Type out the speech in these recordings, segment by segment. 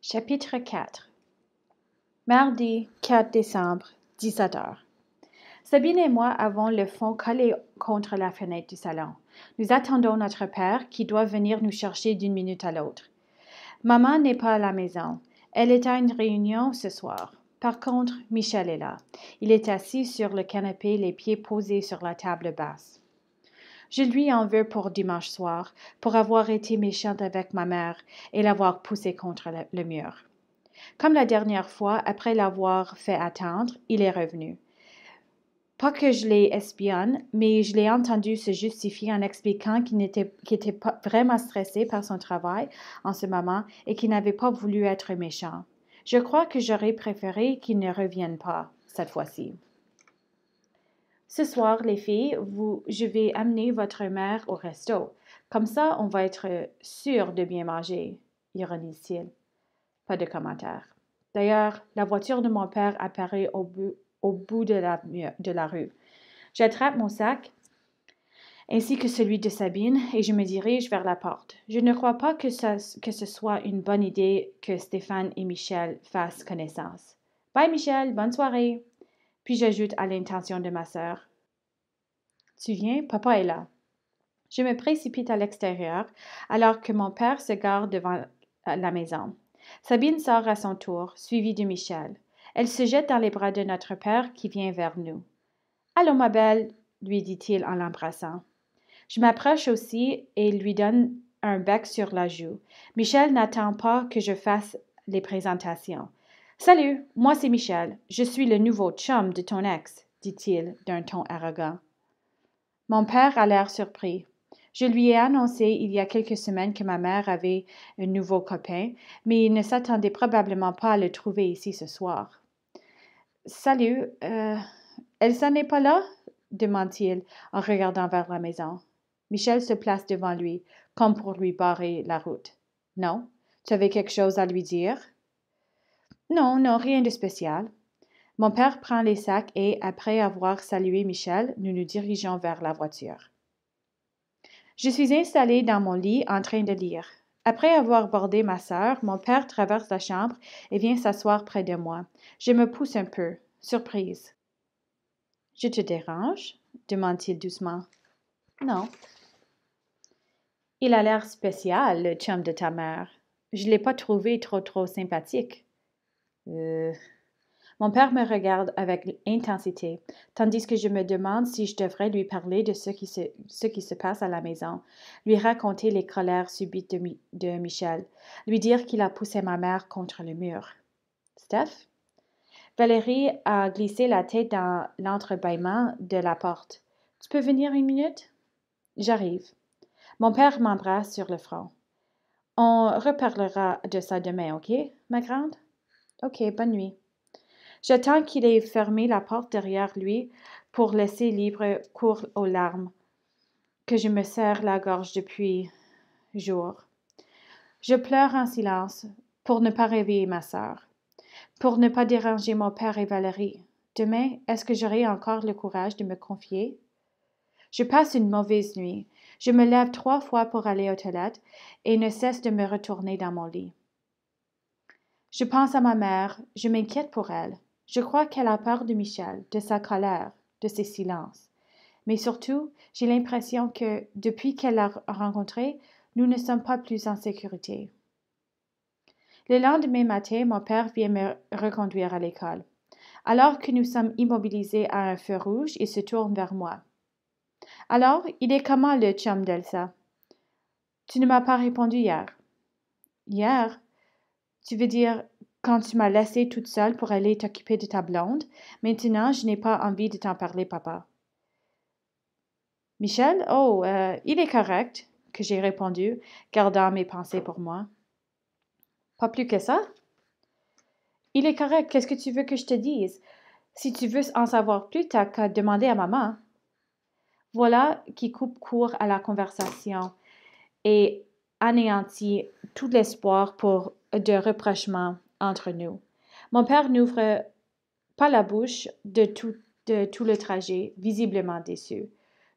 Chapitre 4 Mardi 4 décembre, 17 heures. Sabine et moi avons le front collé contre la fenêtre du salon. Nous attendons notre père qui doit venir nous chercher d'une minute à l'autre. Maman n'est pas à la maison. Elle est à une réunion ce soir. Par contre, Michel est là. Il est assis sur le canapé, les pieds posés sur la table basse. Je lui en veux pour dimanche soir, pour avoir été méchante avec ma mère et l'avoir poussée contre le mur. Comme la dernière fois, après l'avoir fait attendre, il est revenu. Pas que je l'ai espionne, mais je l'ai entendu se justifier en expliquant qu'il était pas vraiment stressé par son travail en ce moment et qu'il n'avait pas voulu être méchant. Je crois que j'aurais préféré qu'il ne revienne pas cette fois-ci. Ce soir, les filles, je vais amener votre mère au resto. Comme ça, on va être sûr de bien manger, ironise-t-il. Pas de commentaire. D'ailleurs, la voiture de mon père apparaît au bout de la rue. J'attrape mon sac ainsi que celui de Sabine et je me dirige vers la porte. Je ne crois pas que ce soit une bonne idée que Stéphane et Michel fassent connaissance. Bye Michel, bonne soirée. Puis j'ajoute à l'intention de ma sœur. Tu viens, papa est là. Je me précipite à l'extérieur alors que mon père se gare devant la maison. Sabine sort à son tour, suivie de Michel. Elle se jette dans les bras de notre père qui vient vers nous. Allô, ma belle, lui dit-il en l'embrassant. Je m'approche aussi et lui donne un bec sur la joue. Michel n'attend pas que je fasse les présentations. Salut, moi c'est Michel. Je suis le nouveau chum de ton ex, dit-il d'un ton arrogant. Mon père a l'air surpris. Je lui ai annoncé il y a quelques semaines que ma mère avait un nouveau copain, mais il ne s'attendait probablement pas à le trouver ici ce soir. Salut, Elsa n'est pas là? Demande-t-il en regardant vers la maison. Michel se place devant lui, comme pour lui barrer la route. Non? Tu avais quelque chose à lui dire? Non, non, rien de spécial. Mon père prend les sacs et, après avoir salué Michel, nous nous dirigeons vers la voiture. Je suis installée dans mon lit en train de lire. Après avoir bordé ma sœur, mon père traverse la chambre et vient s'asseoir près de moi. Je me pousse un peu, surprise. Je te dérange? Demande-t-il doucement. Non. Il a l'air spécial, le chum de ta mère. Je l'ai pas trouvé trop sympathique. Mon père me regarde avec intensité, tandis que je me demande si je devrais lui parler de ce qui se passe à la maison, lui raconter les colères subites de Michel, lui dire qu'il a poussé ma mère contre le mur. Steph? Valérie a glissé la tête dans l'entrebâillement de la porte. Tu peux venir une minute? J'arrive. Mon père m'embrasse sur le front. On reparlera de ça demain, ok, ma grande? Ok, bonne nuit. J'attends qu'il ait fermé la porte derrière lui pour laisser libre cours aux larmes que je me serre la gorge depuis jours. Je pleure en silence pour ne pas réveiller ma sœur, pour ne pas déranger mon père et Valérie. Demain, est-ce que j'aurai encore le courage de me confier? Je passe une mauvaise nuit. Je me lève 3 fois pour aller aux toilettes et ne cesse de me retourner dans mon lit. Je pense à ma mère, je m'inquiète pour elle. Je crois qu'elle a peur de Michel, de sa colère, de ses silences. Mais surtout, j'ai l'impression que, depuis qu'elle l'a rencontré, nous ne sommes pas plus en sécurité. Le lendemain matin, mon père vient me reconduire à l'école. Alors que nous sommes immobilisés à un feu rouge, il se tourne vers moi. Alors, il est comment le chum d'Elsa? Tu ne m'as pas répondu hier. Hier? Tu veux dire quand tu m'as laissée toute seule pour aller t'occuper de ta blonde? Maintenant, je n'ai pas envie de t'en parler, papa. Michel? Oh, il est correct, que j'ai répondu, gardant mes pensées pour moi. Pas plus que ça? Il est correct, qu'est-ce que tu veux que je te dise? Si tu veux en savoir plus, t'as qu'à demander à maman. Voilà qui coupe court à la conversation et anéantit tout l'espoir de rapprochement entre nous. Mon père n'ouvre pas la bouche de tout le trajet, visiblement déçu.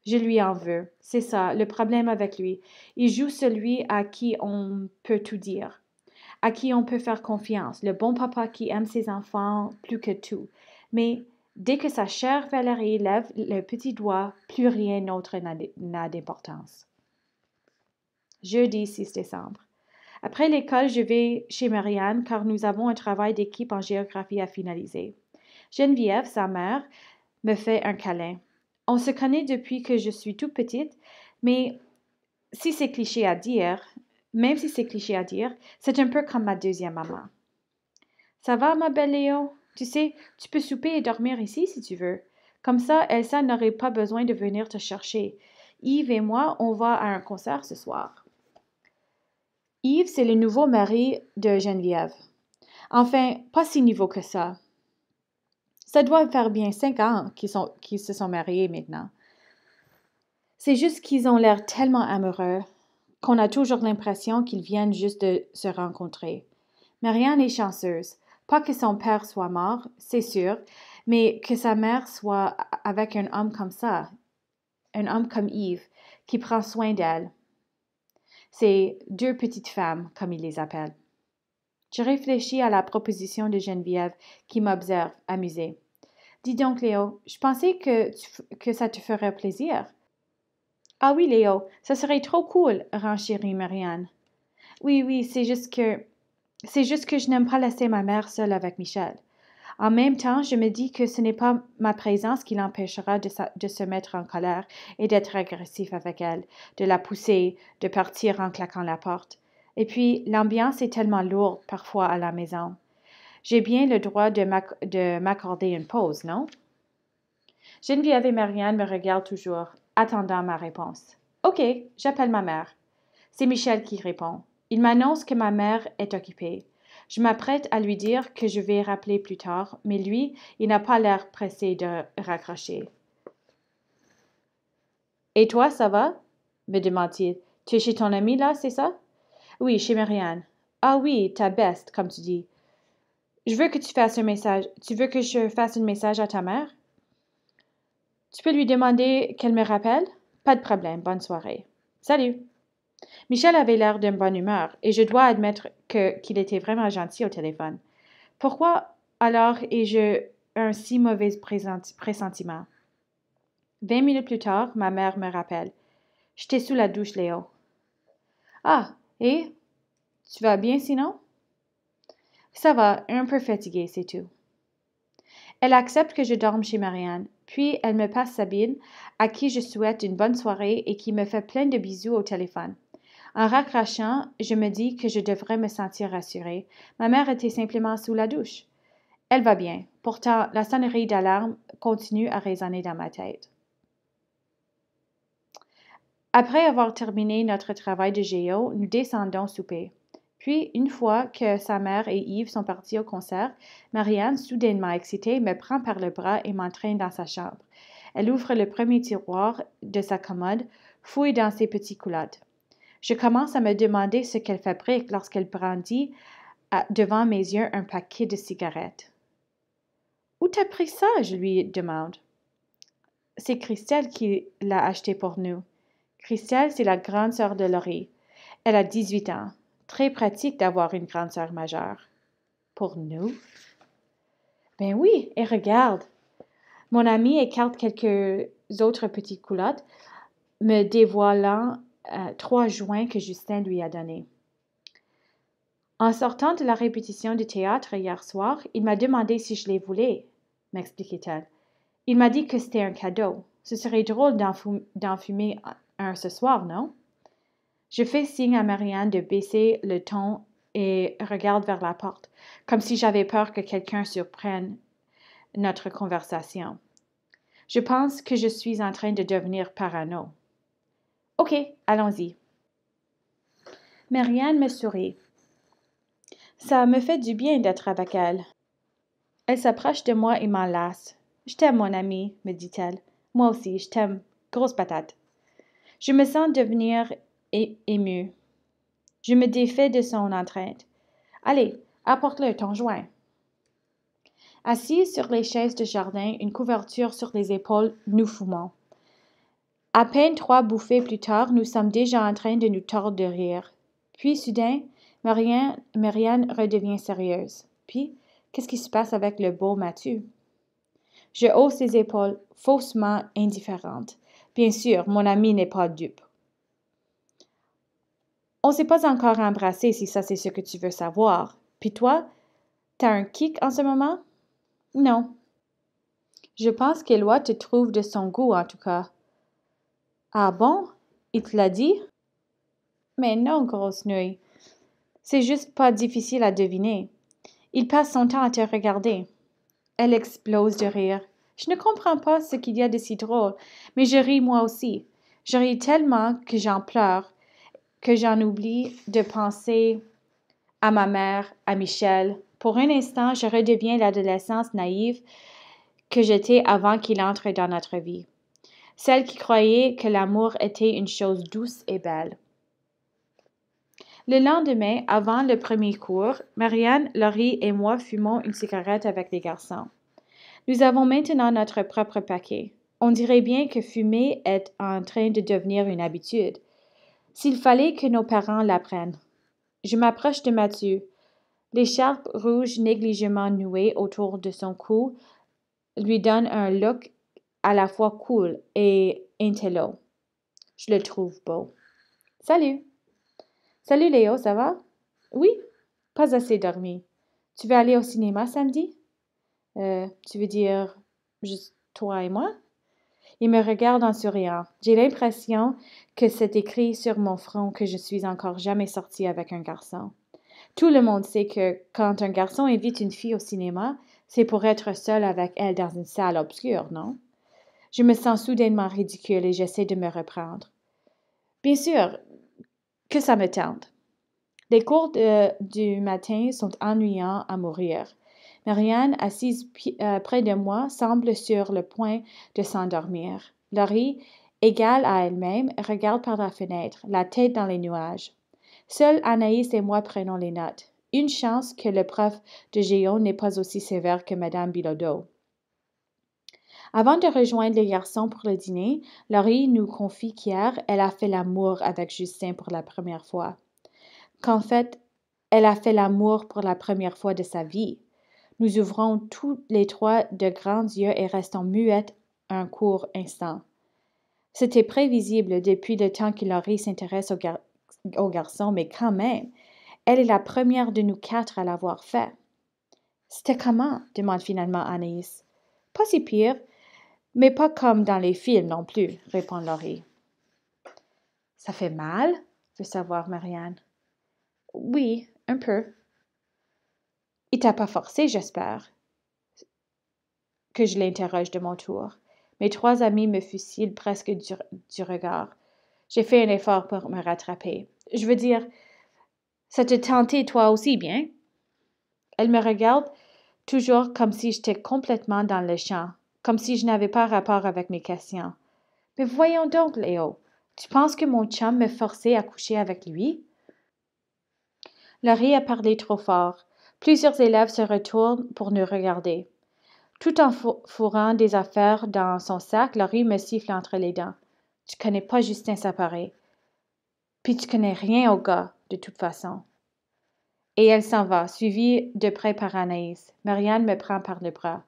Je lui en veux. C'est ça, le problème avec lui. Il joue celui à qui on peut tout dire. à qui on peut faire confiance, le bon papa qui aime ses enfants plus que tout. Mais dès que sa chère Valérie lève le petit doigt, plus rien d'autre n'a d'importance. Jeudi 6 décembre. Après l'école, je vais chez Marianne car nous avons un travail d'équipe en géographie à finaliser. Geneviève, sa mère, me fait un câlin. On se connaît depuis que je suis toute petite, mais si c'est cliché à dire, même si c'est cliché à dire, c'est un peu comme ma deuxième maman. Ça va, ma belle Léo? Tu sais, tu peux souper et dormir ici si tu veux. Comme ça, Elsa n'aurait pas besoin de venir te chercher. Yves et moi, on va à un concert ce soir. Yves, c'est le nouveau mari de Geneviève. Enfin, pas si nouveau que ça. Ça doit faire bien 5 ans qu'ils se sont mariés maintenant. C'est juste qu'ils ont l'air tellement amoureux qu'on a toujours l'impression qu'ils viennent juste de se rencontrer. Marianne est chanceuse. Pas que son père soit mort, c'est sûr, mais que sa mère soit avec un homme comme ça, un homme comme Yves, qui prend soin d'elle. C'est deux petites femmes, comme il les appelle. Je réfléchis à la proposition de Geneviève, qui m'observe, amusée. Dis donc, Léo, je pensais que ça te ferait plaisir. Ah oui, Léo, ça serait trop cool, renchérit Marianne. Oui, c'est juste que je n'aime pas laisser ma mère seule avec Michel. En même temps, je me dis que ce n'est pas ma présence qui l'empêchera de se mettre en colère et d'être agressif avec elle, de la pousser, de partir en claquant la porte. Et puis, l'ambiance est tellement lourde parfois à la maison. J'ai bien le droit de m'accorder une pause, non? Geneviève et Marianne me regardent toujours, attendant ma réponse. OK, j'appelle ma mère. C'est Michel qui répond. Il m'annonce que ma mère est occupée. Je m'apprête à lui dire que je vais rappeler plus tard, mais lui, il n'a pas l'air pressé de raccrocher. Et toi, ça va? Me demande-t-il. Tu es chez ton ami là, c'est ça? Oui, chez Marianne. Ah oui, ta best, comme tu dis. Je veux que tu fasses un message. Tu veux que je fasse un message à ta mère? Tu peux lui demander qu'elle me rappelle? Pas de problème, bonne soirée. Salut! Michel avait l'air d'une bonne humeur, et je dois admettre qu'il était vraiment gentil au téléphone. Pourquoi alors ai-je un si mauvais pressentiment? 20 minutes plus tard, ma mère me rappelle. J'étais sous la douche, Léo. Ah, et? Tu vas bien sinon? Ça va, un peu fatiguée, c'est tout. Elle accepte que je dorme chez Marianne, puis elle me passe Sabine, à qui je souhaite une bonne soirée et qui me fait plein de bisous au téléphone. En raccrochant, je me dis que je devrais me sentir rassurée. Ma mère était simplement sous la douche. Elle va bien. Pourtant, la sonnerie d'alarme continue à résonner dans ma tête. Après avoir terminé notre travail de géo, nous descendons souper. Puis, une fois que sa mère et Yves sont partis au concert, Marianne, soudainement excitée, me prend par le bras et m'entraîne dans sa chambre. Elle ouvre le premier tiroir de sa commode, fouille dans ses petites culottes. Je commence à me demander ce qu'elle fabrique lorsqu'elle brandit devant mes yeux un paquet de cigarettes. Où t'as pris ça? Je lui demande. C'est Christelle qui l'a acheté pour nous. Christelle, c'est la grande sœur de Laurie. Elle a 18 ans. Très pratique d'avoir une grande sœur majeure. Pour nous? Ben oui, et regarde. Mon amie écarte quelques autres petites culottes, me dévoilant 3 joints que Justin lui a donnés. En sortant de la répétition du théâtre hier soir, il m'a demandé si je les voulais, m'expliquait-elle. Il m'a dit que c'était un cadeau. Ce serait drôle d'en fumer un ce soir, non? Je fais signe à Marianne de baisser le ton et regarde vers la porte, comme si j'avais peur que quelqu'un surprenne notre conversation. Je pense que je suis en train de devenir parano. OK, allons-y. Marianne me sourit. Ça me fait du bien d'être avec elle. Elle s'approche de moi et m'enlace. Je t'aime, mon ami, me dit-elle. Moi aussi, je t'aime. Grosse patate. Je me sens devenir émue. Je me défais de son entrainte. Allez, apporte-le ton joint. Assis sur les chaises de jardin, une couverture sur les épaules, nous fumons. À peine 3 bouffées plus tard, nous sommes déjà en train de nous tordre de rire. Puis soudain, Marianne redevient sérieuse. Puis, qu'est-ce qui se passe avec le beau Mathieu? Je hausse les épaules, faussement indifférente. Bien sûr, mon ami n'est pas dupe. On s'est pas encore embrassé si ça c'est ce que tu veux savoir. Puis toi, t'as un kick en ce moment? Non. Je pense qu'Éloi te trouve de son goût en tout cas. Ah bon? Il te l'a dit? Mais non, grosse nouille. C'est juste pas difficile à deviner. Il passe son temps à te regarder. Elle explose de rire. Je ne comprends pas ce qu'il y a de si drôle, mais je ris moi aussi. Je ris tellement que j'en pleure, que j'en oublie de penser à ma mère, à Michel. Pour un instant, je redeviens l'adolescence naïve que j'étais avant qu'il entre dans notre vie. Celle qui croyait que l'amour était une chose douce et belle. Le lendemain, avant le premier cours, Marianne, Laurie et moi fumons une cigarette avec les garçons. Nous avons maintenant notre propre paquet. On dirait bien que fumer est en train de devenir une habitude. S'il fallait que nos parents l'apprennent. Je m'approche de Mathieu. L'écharpe rouge négligemment nouée autour de son cou lui donne un look à la fois cool et intello. Je le trouve beau. Salut! Salut Léo, ça va? Oui, pas assez dormi. Tu veux aller au cinéma samedi? Tu veux dire juste toi et moi? Il me regarde en souriant. J'ai l'impression que c'est écrit sur mon front que je suis encore jamais sortie avec un garçon. Tout le monde sait que quand un garçon invite une fille au cinéma, c'est pour être seul avec elle dans une salle obscure, non? Je me sens soudainement ridicule et j'essaie de me reprendre. Bien sûr que ça me tente. Les cours du matin sont ennuyants à mourir. Marianne, assise près de moi, semble sur le point de s'endormir. Laurie, égale à elle-même, regarde par la fenêtre, la tête dans les nuages. Seuls Anaïs et moi prenons les notes. Une chance que le prof de géo n'est pas aussi sévère que Madame Bilodeau. Avant de rejoindre les garçons pour le dîner, Laurie nous confie qu'hier, elle a fait l'amour avec Justin pour la première fois. Qu'en fait, elle a fait l'amour pour la première fois de sa vie. Nous ouvrons tous les trois de grands yeux et restons muettes un court instant. C'était prévisible depuis le temps que Laurie s'intéresse aux garçons, mais quand même, elle est la première de nous quatre à l'avoir fait. C'était comment? Demande finalement Anaïs. Pas si pire, mais pas comme dans les films non plus, répond Laurie. Ça fait mal? Veut savoir Marianne. Oui, un peu. Il t'a pas forcé, j'espère. Que je l'interroge de mon tour. Mes trois amis me fusillent presque du regard. J'ai fait un effort pour me rattraper. Je veux dire, ça te tentait toi aussi bien? Elle me regarde toujours comme si j'étais complètement dans le champ, comme si je n'avais pas rapport avec mes questions. Mais voyons donc, Léo, tu penses que mon chum me forçait à coucher avec lui? Laurie a parlé trop fort. Plusieurs élèves se retournent pour nous regarder. Tout en fourrant des affaires dans son sac, Laurie me siffle entre les dents. Tu connais pas Justin Saparé. Puis tu connais rien au gars, de toute façon. Et elle s'en va, suivie de près par Anaïs. Marianne me prend par le bras.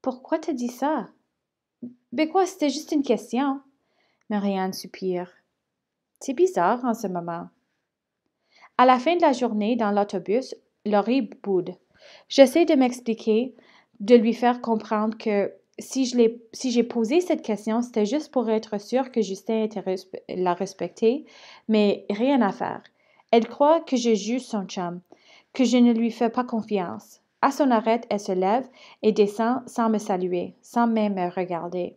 Pourquoi t'as dit ça? Ben quoi, c'était juste une question. Marianne soupire. C'est bizarre en ce moment. À la fin de la journée, dans l'autobus, Laurie boude. J'essaie de m'expliquer, de lui faire comprendre que si j'ai posé cette question, c'était juste pour être sûre que Justin la respectait, mais rien à faire. Elle croit que je juge son chum, que je ne lui fais pas confiance. À son arrêt, elle se lève et descend sans me saluer, sans même me regarder.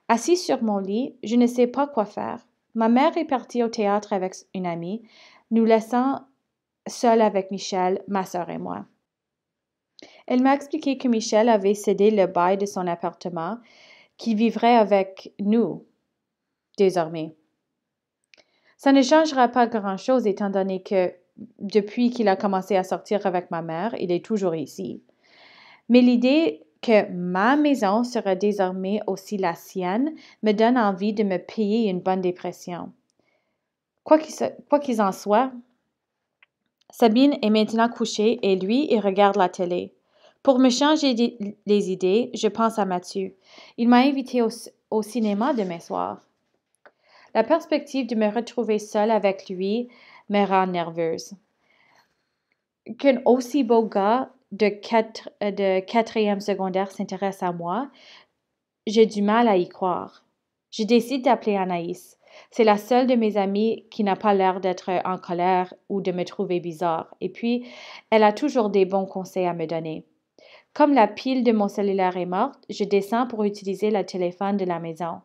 Assise sur mon lit, je ne sais pas quoi faire. Ma mère est partie au théâtre avec une amie, nous laissant seule avec Michel, ma sœur et moi. Elle m'a expliqué que Michel avait cédé le bail de son appartement, qu'il vivrait avec nous, désormais. Ça ne changera pas grand-chose étant donné que, depuis qu'il a commencé à sortir avec ma mère, il est toujours ici. Mais l'idée que ma maison sera désormais aussi la sienne me donne envie de me payer une bonne dépression. Quoi qu'il en soit, Sabine est maintenant couchée et lui, il regarde la télé. Pour me changer les idées, je pense à Mathieu. Il m'a invité au cinéma demain soir. La perspective de me retrouver seule avec lui me rend nerveuse. Qu'un aussi beau gars de quatrième secondaire s'intéresse à moi, j'ai du mal à y croire. Je décide d'appeler Anaïs. C'est la seule de mes amies qui n'a pas l'air d'être en colère ou de me trouver bizarre. Et puis, elle a toujours des bons conseils à me donner. Comme la pile de mon cellulaire est morte, je descends pour utiliser le téléphone de la maison.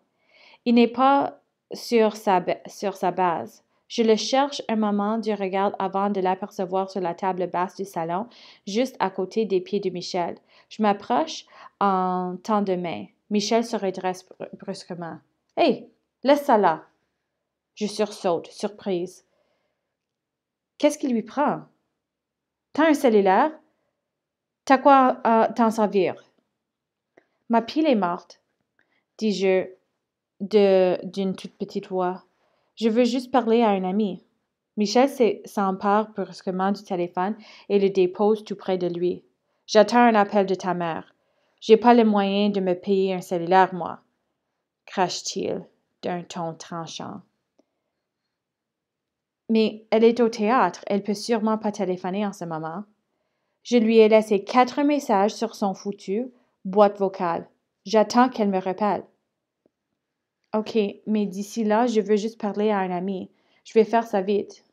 Il n'est pas sur sa base. Je le cherche un moment du regard avant de l'apercevoir sur la table basse du salon, juste à côté des pieds de Michel. Je m'approche en temps de main. Michel se redresse brusquement. « Hé, laisse ça là! » Je sursaute, surprise. Qu'est-ce qui lui prend? T'as un cellulaire? T'as quoi t'en servir? Ma pile est morte, dis-je d'une toute petite voix. Je veux juste parler à un ami. Michel s'empare brusquement du téléphone et le dépose tout près de lui. J'attends un appel de ta mère. J'ai pas les moyens de me payer un cellulaire, moi, crache-t-il d'un ton tranchant. Mais elle est au théâtre, elle peut sûrement pas téléphoner en ce moment. Je lui ai laissé 4 messages sur son foutu boîte vocale. J'attends qu'elle me rappelle. OK, mais d'ici là, je veux juste parler à un ami. Je vais faire ça vite.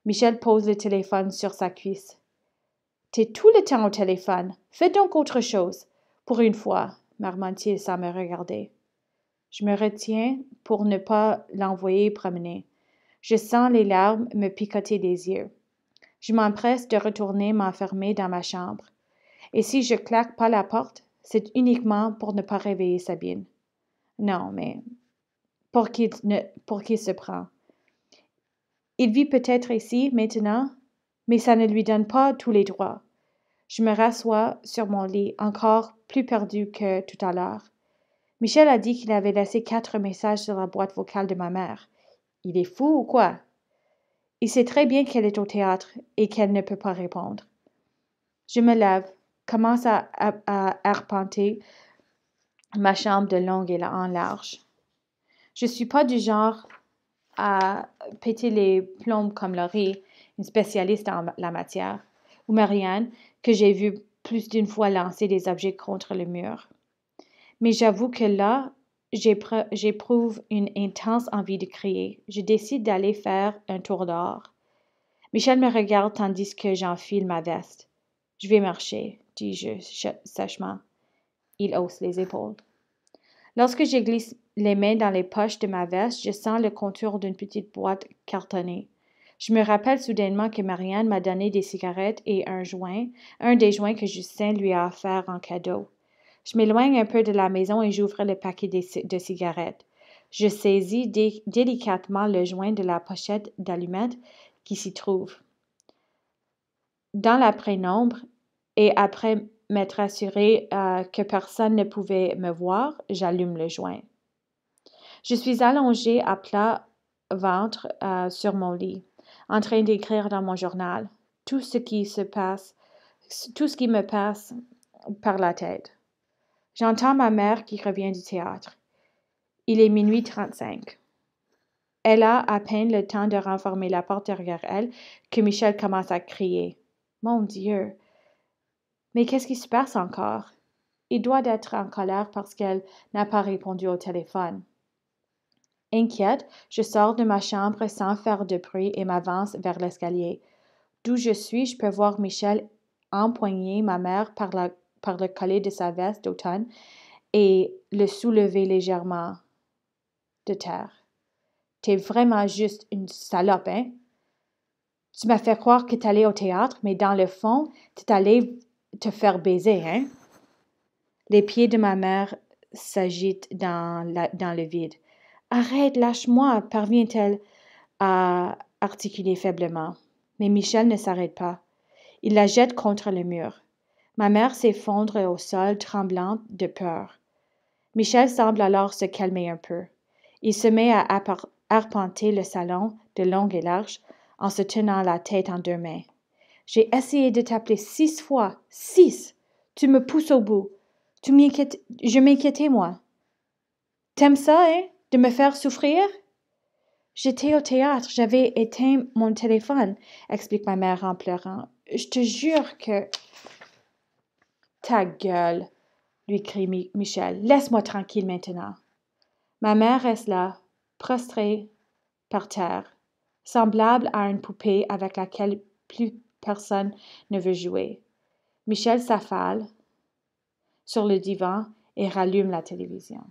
Michel pose le téléphone sur sa cuisse. T'es tout le temps au téléphone. Fais donc autre chose. Pour une fois, marmonne-t-il sans me regarder. Je me retiens pour ne pas l'envoyer promener. Je sens les larmes me picoter des yeux. Je m'empresse de retourner m'enfermer dans ma chambre. Et si je claque pas la porte, c'est uniquement pour ne pas réveiller Sabine. Non, mais pour qui se prend? Il vit peut-être ici, maintenant, mais ça ne lui donne pas tous les droits. Je me rassois sur mon lit, encore plus perdu que tout à l'heure. Michel a dit qu'il avait laissé 4 messages sur la boîte vocale de ma mère. Il est fou ou quoi? Il sait très bien qu'elle est au théâtre et qu'elle ne peut pas répondre. Je me lève, commence à arpenter ma chambre de long et en large. Je suis pas du genre à péter les plombs comme Laurie, une spécialiste en la matière, ou Marianne, que j'ai vue plus d'une fois lancer des objets contre le mur. Mais j'avoue que là, j'éprouve une intense envie de crier. Je décide d'aller faire un tour dehors. Michel me regarde tandis que j'enfile ma veste. Je vais marcher, dis-je sèchement. Il hausse les épaules. Lorsque je glisse les mains dans les poches de ma veste, je sens le contour d'une petite boîte cartonnée. Je me rappelle soudainement que Marianne m'a donné des cigarettes et un des joints que Justin lui a offert en cadeau. Je m'éloigne un peu de la maison et j'ouvre le paquet de cigarettes. Je saisis délicatement le joint de la pochette d'allumettes qui s'y trouve. Dans la pénombre, et après m'être assurée que personne ne pouvait me voir, j'allume le joint. Je suis allongée à plat ventre sur mon lit, en train d'écrire dans mon journal tout ce qui me passe par la tête. J'entends ma mère qui revient du théâtre. Il est 00h35. Elle a à peine le temps de renfermer la porte derrière elle que Michel commence à crier. Mon Dieu! Mais qu'est-ce qui se passe encore? Il doit être en colère parce qu'elle n'a pas répondu au téléphone. Inquiète, je sors de ma chambre sans faire de bruit et m'avance vers l'escalier. D'où je suis, je peux voir Michel empoigner ma mère par le collet de sa veste d'automne et le soulever légèrement de terre. T'es vraiment juste une salope, hein? Tu m'as fait croire que t'allais au théâtre, mais dans le fond, t'es allé te faire baiser, hein? Les pieds de ma mère s'agitent dans le vide. Arrête, lâche-moi, parvient-elle à articuler faiblement. Mais Michel ne s'arrête pas. Il la jette contre le mur. Ma mère s'effondre au sol, tremblante de peur. Michel semble alors se calmer un peu. Il se met à arpenter le salon de long et large en se tenant la tête en 2 mains. J'ai essayé de t'appeler 6 fois. 6! Tu me pousses au bout. Je m'inquiétais, moi. T'aimes ça, hein? De me faire souffrir? J'étais au théâtre, j'avais éteint mon téléphone, explique ma mère en pleurant. Je te jure que... Ta gueule, lui crie Michel. Laisse-moi tranquille maintenant. Ma mère reste là, prostrée par terre, semblable à une poupée avec laquelle plus personne ne veut jouer. Michel s'affale sur le divan et rallume la télévision.